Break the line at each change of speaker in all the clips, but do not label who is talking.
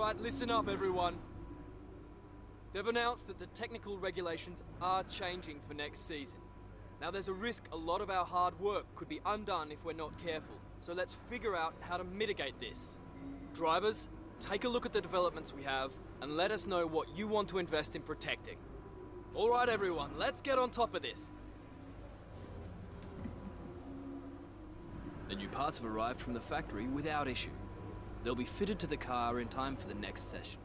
Alright, listen up everyone. They've announced that the technical regulations are changing for next season. Now there's a risk a lot of our hard work could be undone if we're not careful, so let's figure out how to mitigate this. Drivers, take a look at the developments we have and let us know what you want to invest in protecting. Alright everyone, let's get on top of this. The new parts have arrived from the factory without issue. They'll be fitted to the car in time for the next session.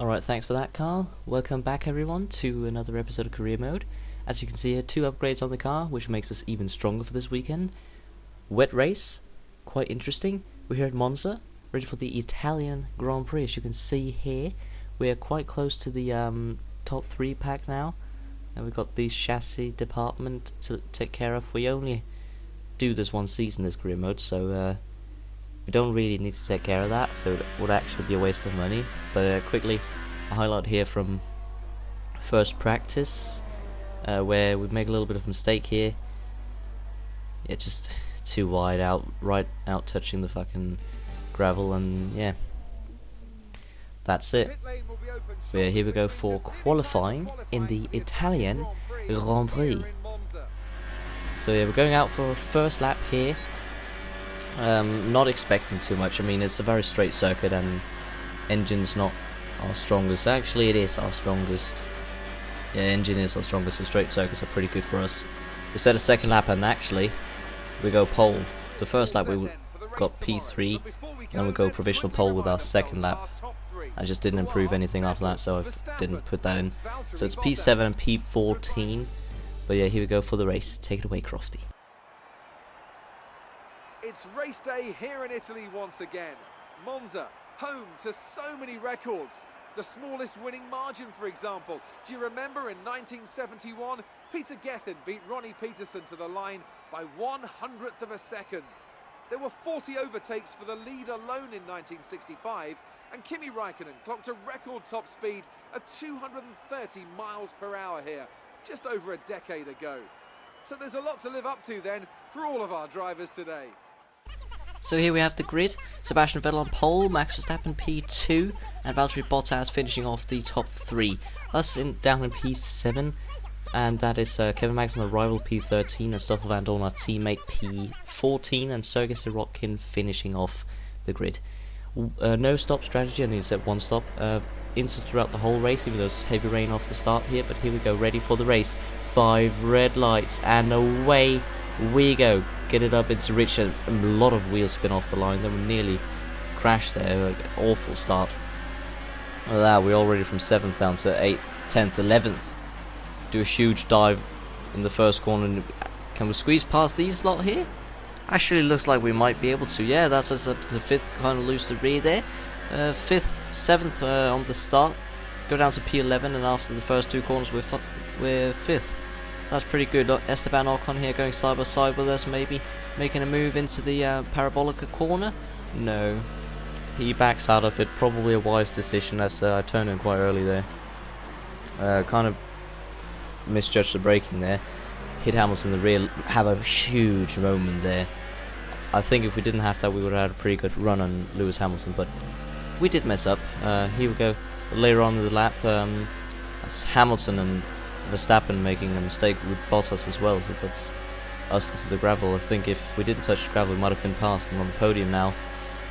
Alright, thanks for that, Carl. Welcome back everyone to another episode of Career Mode. As you can see here, 2 upgrades on the car, which makes us even stronger for this weekend. Wet race, quite interesting. We're here at Monza, ready for the Italian Grand Prix. As you can see here, we're quite close to the top 3 pack now. And we've got the chassis department to take care of. We only do this one season, this Career Mode, so we don't really need to take care of that, so it would actually be a waste of money. But quickly, a highlight here from first practice, where we make a little bit of a mistake here. Yeah, just too wide out, right out touching the fucking gravel, and yeah, that's it. But yeah, here we go for qualifying in the Italian Grand Prix. So yeah, we're going out for a first lap here. Not expecting too much. I mean, it's a very straight circuit and engine's not our strongest. Actually, it is our strongest. Yeah, engine is our strongest, so straight circuits are pretty good for us. We set a second lap and actually we go pole. The first lap we got P3 and we go provisional pole with our second lap. I just didn't improve anything after that, so I didn't put that in. So it's P7 and P14. But yeah, here we go for the race. Take it away, Crofty.
It's race day here in Italy once again. Monza, home to so many records. The smallest winning margin, for example. Do you remember in 1971, Peter Gethin beat Ronnie Peterson to the line by 1/100th of a second. There were 40 overtakes for the lead alone in 1965, and Kimi Räikkönen clocked a record top speed of 230 miles per hour here, just over a decade ago. So there's a lot to live up to then for all of our drivers today.
So here we have the grid. Sebastian Vettel on pole, Max Verstappen P2, and Valtteri Bottas finishing off the top 3. Us down in P7, and that is Kevin Magnussen, our rival, P13, and Stoffel Vandoorne, our teammate, P14, and Sergei Sirotkin finishing off the grid. No stop strategy, I need to set 1 stop. Instant throughout the whole race, even though it's heavy rain off the start here, but here we go, ready for the race. 5 red lights, and away we go. Get it up into Richard. A lot of wheel spin off the line. Then we nearly crashed there. Awful start. Well, that we're already from 7th down to 8th, 10th, 11th. Do a huge dive in the first corner. Can we squeeze past these lot here? Actually, looks like we might be able to. Yeah, that's us up to 5th. Kind of lose the rear there. 5th, 7th on the start. Go down to P11, and after the first 2 corners, we're 5th. That's pretty good. Esteban Ocon here going side by side with us, maybe making a move into the Parabolica corner. No, he backs out of it. Probably a wise decision, as I turned in quite early there. Kind of misjudged the braking there. Hit Hamilton in the rear. Have a huge moment there. I think if we didn't have that, we would have had a pretty good run on Lewis Hamilton, but we did mess up. Here we go. Later on in the lap, that's Hamilton and Verstappen making a mistake with Bottas as well, so that's us into the gravel. I think if we didn't touch the gravel, we might have been past and on the podium now.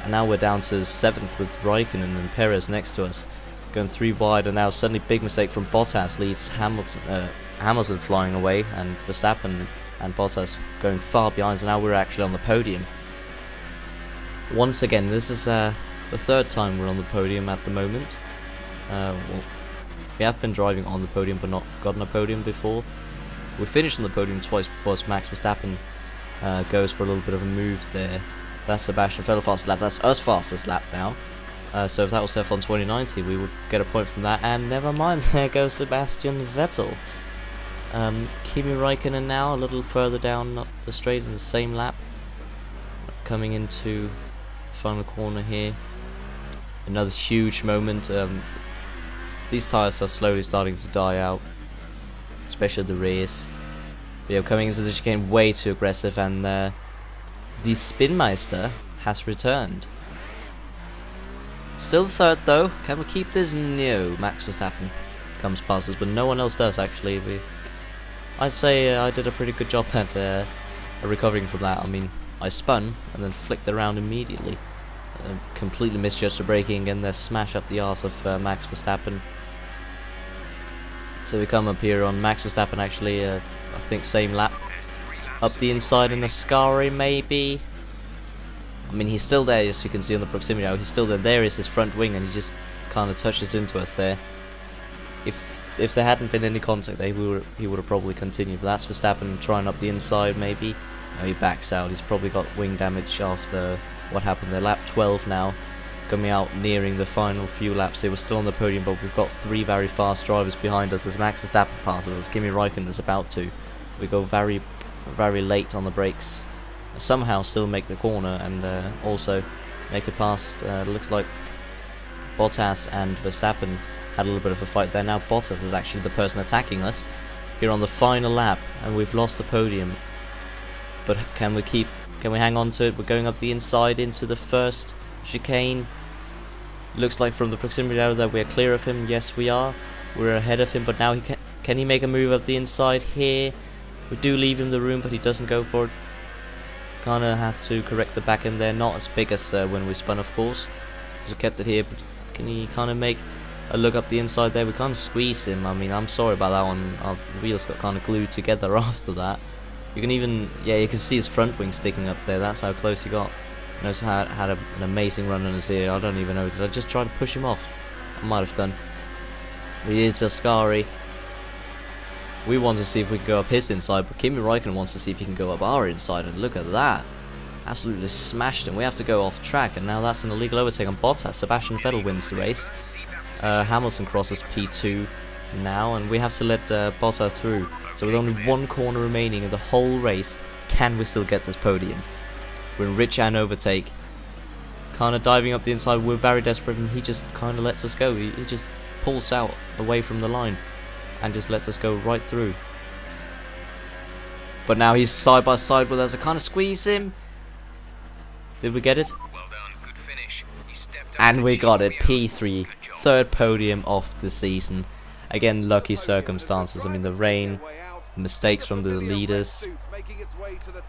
And now we're down to 7th with Raikkonen and Perez next to us, going 3 wide, and now suddenly big mistake from Bottas leads Hamilton flying away, and Verstappen and Bottas going far behind, so now we're actually on the podium. Once again, this is the 3rd time we're on the podium at the moment. Well, we have been driving on the podium but not gotten a podium before. We finished on the podium twice before, as Max Verstappen goes for a little bit of a move there. That's Sebastian Vettel fastest lap. That's us fastest lap now. So if that was F1 2090, we would get a point from that. And never mind, there goes Sebastian Vettel. Kimi Räikkönen now a little further down the straight in the same lap. Coming into the final corner here. Another huge moment. These tyres are slowly starting to die out, especially the rears. But, yeah, coming into the chicane way too aggressive, and the Spinmeister has returned. Still third though. Can we keep this? No. Max Verstappen comes past us, but no one else does actually. I'd say I did a pretty good job at recovering from that. I mean, I spun and then flicked around immediately. Completely misjudged the braking and then smash up the arse of Max Verstappen. So we come up here on Max Verstappen actually, I think same lap. Up the inside in the Ascari maybe. I mean, he's still there, as you can see on the proximity now. He's still there. There is his front wing, and he just kind of touches into us there. If there hadn't been any contact there, he would have probably continued. But that's Verstappen trying up the inside maybe. No, he backs out. He's probably got wing damage after what happened there. Lap 12 now, coming out nearing the final few laps. They were still on the podium, but we've got 3 very fast drivers behind us as Max Verstappen passes us. Kimi Räikkönen is about to. We go very late on the brakes. Somehow still make the corner and also make it past. Looks like Bottas and Verstappen had a little bit of a fight there. Now Bottas is actually the person attacking us here on the final lap, and we've lost the podium. But can we hang on to it? We're going up the inside into the first chicane. Looks like from the proximity area that we're clear of him. Yes, we are. We're ahead of him, but now can he make a move up the inside here? We do leave him the room, but he doesn't go for it. Kinda have to correct the back end there. Not as big as when we spun, of course. We kept it here, but can he kind of make a look up the inside there? We can't squeeze him. I mean, I'm sorry about that one. Our wheels got kind of glued together after that. You can even, yeah, you can see his front wing sticking up there. That's how close he got. And also had an amazing run on his ear. I don't even know. Did I just try to push him off? I might have done. Here's Ascari. We want to see if we can go up his inside, but Kimi Räikkönen wants to see if he can go up our inside, and look at that. Absolutely smashed him. We have to go off track, and now that's an illegal overtake on Bottas. Sebastian Vettel wins the race. Hamilton crosses P2 now, and we have to let Bottas through. So with only 1 corner remaining in the whole race, can we still get this podium? We're in rich and overtake. Kind of diving up the inside, we're very desperate, and he just kind of lets us go. He just pulls out away from the line and just lets us go right through. But now he's side by side with us. I kind of squeeze him. Did we get it?
Well done, good finish. You stepped up
And we
to
got it.
G3.
P3,
Good job.
3rd podium of the season. Again, lucky circumstances. I mean, the rain, the mistakes from the leaders.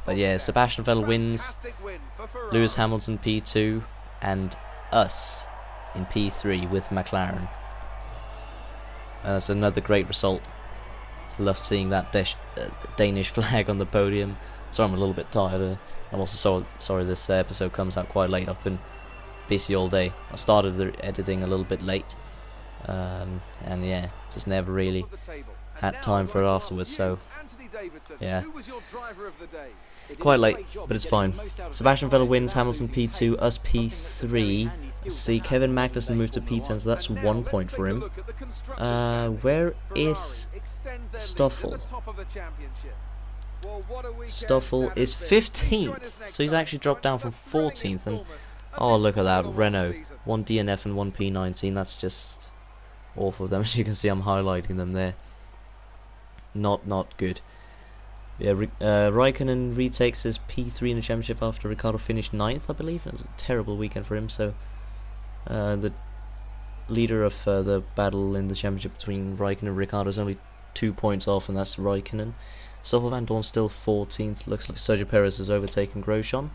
But yeah, Sebastian Vettel wins. Lewis Hamilton P2, and us in P3 with McLaren. That's another great result. Loved seeing that Danish flag on the podium. Sorry, I'm a little bit tired. I'm also sorry this episode comes out quite late. I've been busy all day. I started the editing a little bit late, and yeah, just never really had time for it afterwards. So yeah, quite late, but it's fine. Sebastian Vettel wins, Hamilton P2, us P3. See, Kevin Magnussen moved to P10, so that's 1 point for him. Where is Stoffel? Stoffel is 15th, so he's actually dropped down from 14th. And oh, look at that, Renault, 1 DNF and 1 P19. That's just awful of them. As you can see, I'm highlighting them there. Not good. Yeah, Räikkönen retakes his P3 in the championship after Ricciardo finished 9th, I believe. It was a terrible weekend for him. So the leader of the battle in the championship between Räikkönen and Ricciardo is only 2 points off, and that's Räikkönen. Stoffel Van Dorn still 14th. Looks like Sergio Perez has overtaken Grosjean.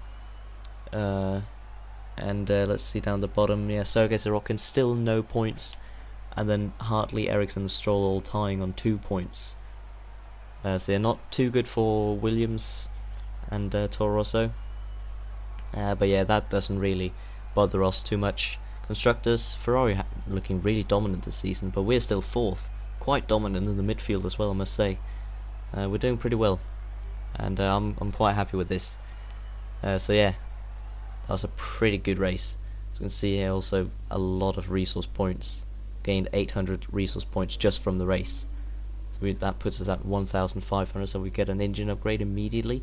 And let's see down the bottom. Yeah, Sergei Sorokin still no points, and then Hartley, Ericsson, and Stroll all tying on 2 points. So yeah, not too good for Williams and Toro Rosso. But yeah, that doesn't really bother us too much. Constructors, Ferrari looking really dominant this season, but we're still 4th. Quite dominant in the midfield as well, I must say. We're doing pretty well, and I'm quite happy with this. So yeah, that was a pretty good race. As you can see here, also a lot of resource points. Gained 800 resource points just from the race. So that puts us at 1,500. So we get an engine upgrade immediately,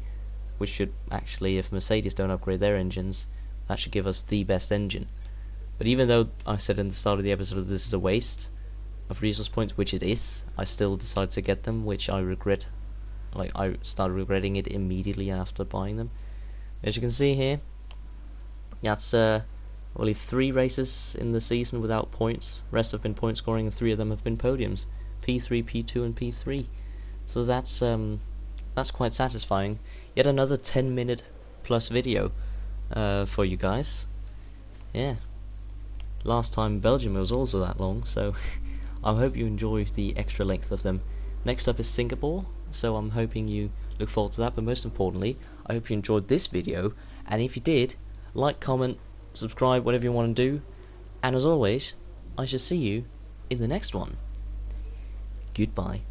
which should actually, if Mercedes don't upgrade their engines, that should give us the best engine. But even though I said in the start of the episode that this is a waste of resource points, which it is, I still decided to get them, which I regret. Like, I started regretting it immediately after buying them. As you can see here, that's only 3 races in the season without points. Rest have been point scoring, and 3 of them have been podiums: P3, P2, and P3. So that's quite satisfying. Yet another 10-minute plus video for you guys. Yeah. Last time Belgium was also that long, so I hope you enjoy the extra length of them. Next up is Singapore, so I'm hoping you look forward to that, but most importantly, I hope you enjoyed this video, and if you did, like, comment, subscribe, whatever you want to do, and as always, I shall see you in the next one. Goodbye.